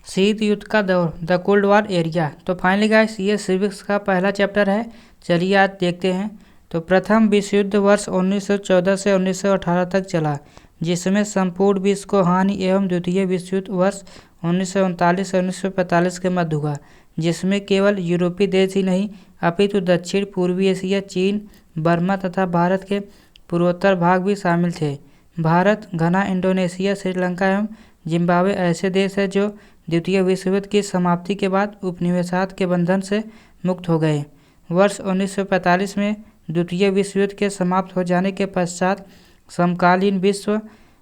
शीत युद्ध का दौर, द कोल्ड वॉर एरिया। तो फाइनली गाइस ये सिविक्स का पहला चैप्टर है। चलिए आज देखते हैं। तो प्रथम विश्व युद्ध वर्ष 1914 से 1918 तक चला, जिसमें संपूर्ण विश्व को हानि एवं द्वितीय विश्व युद्ध वर्ष 1939 से 1945 के मध्य हुआ, जिसमें केवल यूरोपीय देश ही नहीं अपितु दक्षिण पूर्वी एशिया, चीन, बर्मा तथा भारत के पूर्वोत्तर भाग भी शामिल थे। भारत, घना, इंडोनेशिया, श्रीलंका एवं जिम्बाब्वे ऐसे देश हैं जो द्वितीय विश्व युद्ध की समाप्ति के बाद उपनिवेशवाद के बंधन से मुक्त हो गए। वर्ष 1945 में द्वितीय विश्व युद्ध के समाप्त हो जाने के पश्चात समकालीन विश्व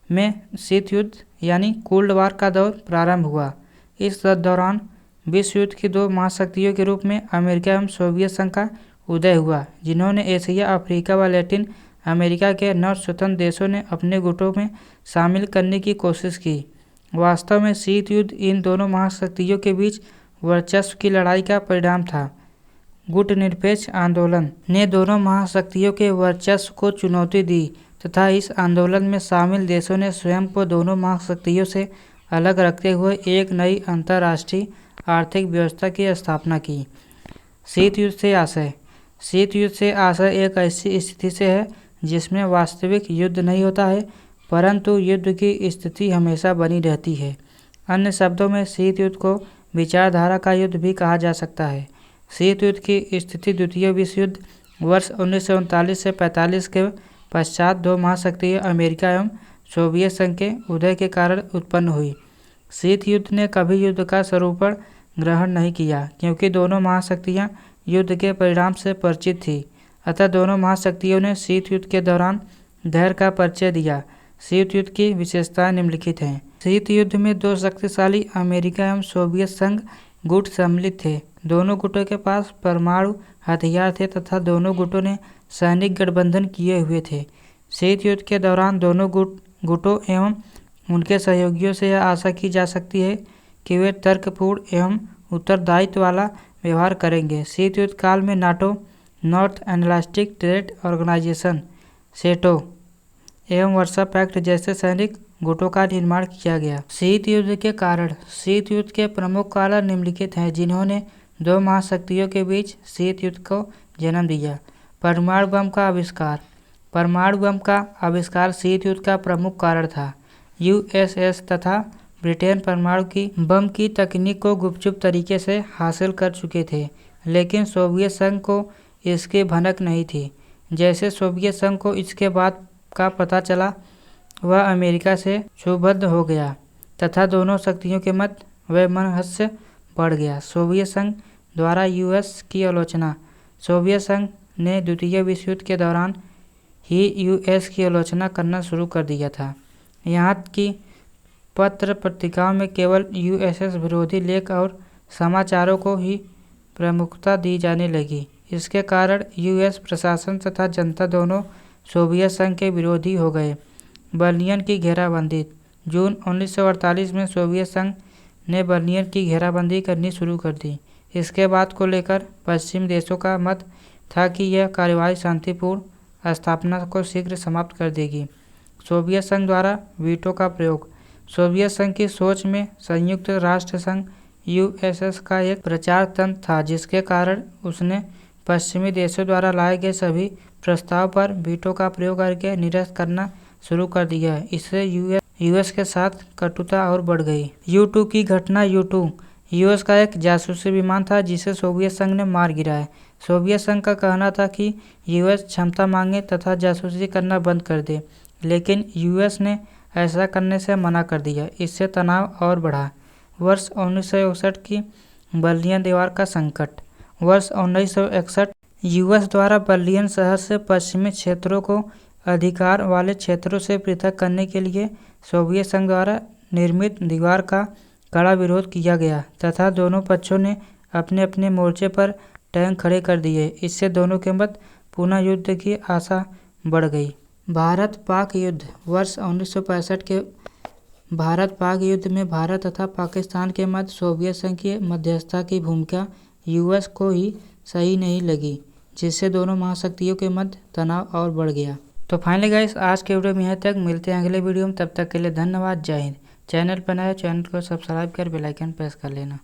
में शीत युद्ध यानी कोल्ड वॉर का दौर प्रारंभ हुआ। इस दौरान विश्व युद्ध की दो महाशक्तियों के रूप में अमेरिका एवं सोवियत संघ का उदय हुआ, जिन्होंने एशिया, अफ्रीका व लैटिन अमेरिका के 9 स्वतंत्र देशों ने अपने गुटों में शामिल करने की कोशिश की। वास्तव में शीत युद्ध इन दोनों महाशक्तियों के बीच वर्चस्व की लड़ाई का परिणाम था। गुटनिरपेक्ष आंदोलन ने दोनों महाशक्तियों के वर्चस्व को चुनौती दी तथा इस आंदोलन में शामिल देशों ने स्वयं को दोनों महाशक्तियों से अलग रखते हुए एक नई अंतर्राष्ट्रीय आर्थिक व्यवस्था की स्थापना की। शीत युद्ध से आशय। शीत युद्ध से आशय एक ऐसी स्थिति से है जिसमें वास्तविक युद्ध नहीं होता है, परंतु युद्ध की स्थिति हमेशा बनी रहती है। अन्य शब्दों में शीत युद्ध को विचारधारा का युद्ध भी कहा जा सकता है। शीत युद्ध की स्थिति द्वितीय विश्व युद्ध वर्ष 1939 से 45 के पश्चात दो महाशक्तियों अमेरिका एवं सोवियत संघ के उदय के कारण उत्पन्न हुई। शीत युद्ध ने कभी युद्ध का स्वरूपण ग्रहण नहीं किया, क्योंकि दोनों महाशक्तियां युद्ध के परिणाम से परिचित थी। अतः दोनों महाशक्तियों ने शीत युद्ध के दौरान धैर्य का परिचय दिया। शीत युद्ध की विशेषताएं निम्नलिखित हैं। शीत युद्ध में दो शक्तिशाली अमेरिका एवं सोवियत संघ गुट सम्मिलित थे। दोनों गुटों के पास परमाणु हथियार थे तथा दोनों गुटों ने सैनिक गठबंधन किए हुए थे। शीत युद्ध के दौरान दोनों गुटों एवं उनके सहयोगियों से यह आशा की जा सकती है कि वे तर्कपूर्ण एवं उत्तरदायित्व वाला व्यवहार करेंगे। शीत युद्ध काल में NATO, North Atlantic trade organization SEATO एवं वर्सा पैक्ट जैसे सैनिक गुटों का निर्माण किया गया। शीत युद्ध के कारण। शीत युद्ध के प्रमुख कारण निम्नलिखित हैं, जिन्होंने दो महाशक्तियों के बीच शीत युद्ध को जन्म दिया। परमाणु बम का आविष्कार। परमाणु बम का आविष्कार शीत युद्ध का प्रमुख कारण था। यूएसएस तथा ब्रिटेन परमाणु की बम की तकनीक को गुपचुप तरीके से हासिल कर चुके थे, लेकिन सोवियत संघ को इसकी भनक नहीं थी। जैसे सोवियत संघ को इसके बाद का पता चला, वह अमेरिका से क्षुब्ध हो गया तथा दोनों शक्तियों के मध्य वैमनस्य बढ़ गया। सोवियत संघ द्वारा यूएस की आलोचना। सोवियत संघ ने द्वितीय विश्व युद्ध के दौरान ही यूएस की आलोचना करना शुरू कर दिया था। यहाँ की पत्र पत्रिकाओं में केवल यूएसएस विरोधी लेख और समाचारों को ही प्रमुखता दी जाने लगी। इसके कारण यूएस प्रशासन तथा जनता दोनों सोवियत संघ के विरोधी हो गए। बर्लिन की घेराबंदी। जून 1948 में सोवियत संघ ने बर्लिन की घेराबंदी करनी शुरू कर दी। इसके बाद को लेकर पश्चिमी देशों का मत था कि यह कार्यवाही शांतिपूर्ण स्थापना को शीघ्र समाप्त कर देगी। सोवियत संघ द्वारा वीटो का प्रयोग। सोवियत संघ की सोच में संयुक्त राष्ट्र संघ यूएसएस का एक प्रचार तंत्र था, जिसके कारण उसने पश्चिमी देशों द्वारा लाए गए सभी प्रस्ताव पर वीटो का प्रयोग करके निरस्त करना शुरू कर दिया। इससे यूएस के साथ कटुता और बढ़ गई। U-2 की घटना। U-2 यूएस का एक जासूसी विमान था जिसे सोवियत संघ ने मार गिराया। सोवियत संघ का कहना था कि यूएस क्षमता मांगे तथा जासूसी करना बंद कर दे, लेकिन यूएस ने ऐसा करने से मना कर दिया। इससे तनाव और बढ़ा। वर्ष 1961 की बर्लिन दीवार का संकट। वर्ष 1961 यूएस द्वारा बर्लिन शहर से पश्चिमी क्षेत्रों को अधिकार वाले क्षेत्रों से पृथक करने के लिए सोवियत संघ द्वारा निर्मित दीवार का कड़ा विरोध किया गया तथा दोनों पक्षों ने अपने अपने मोर्चे पर टैंक खड़े कर दिए। इससे दोनों के मध्य पुनः युद्ध की आशा बढ़ गई। भारत पाक युद्ध। वर्ष 1965 के भारत पाक युद्ध में भारत तथा पाकिस्तान के मध्य सोवियत संघ की मध्यस्थता की भूमिका यूएस को ही सही नहीं लगी, जिससे दोनों महाशक्तियों के मध्य तनाव और बढ़ गया। तो फाइनली गाइस आज के वीडियो में यहाँ तक। मिलते हैं अगले वीडियो में, तब तक के लिए धन्यवाद। जय हिंद। चैनल पर नए हो चैनल को सब्सक्राइब कर बेल आइकन प्रेस कर लेना।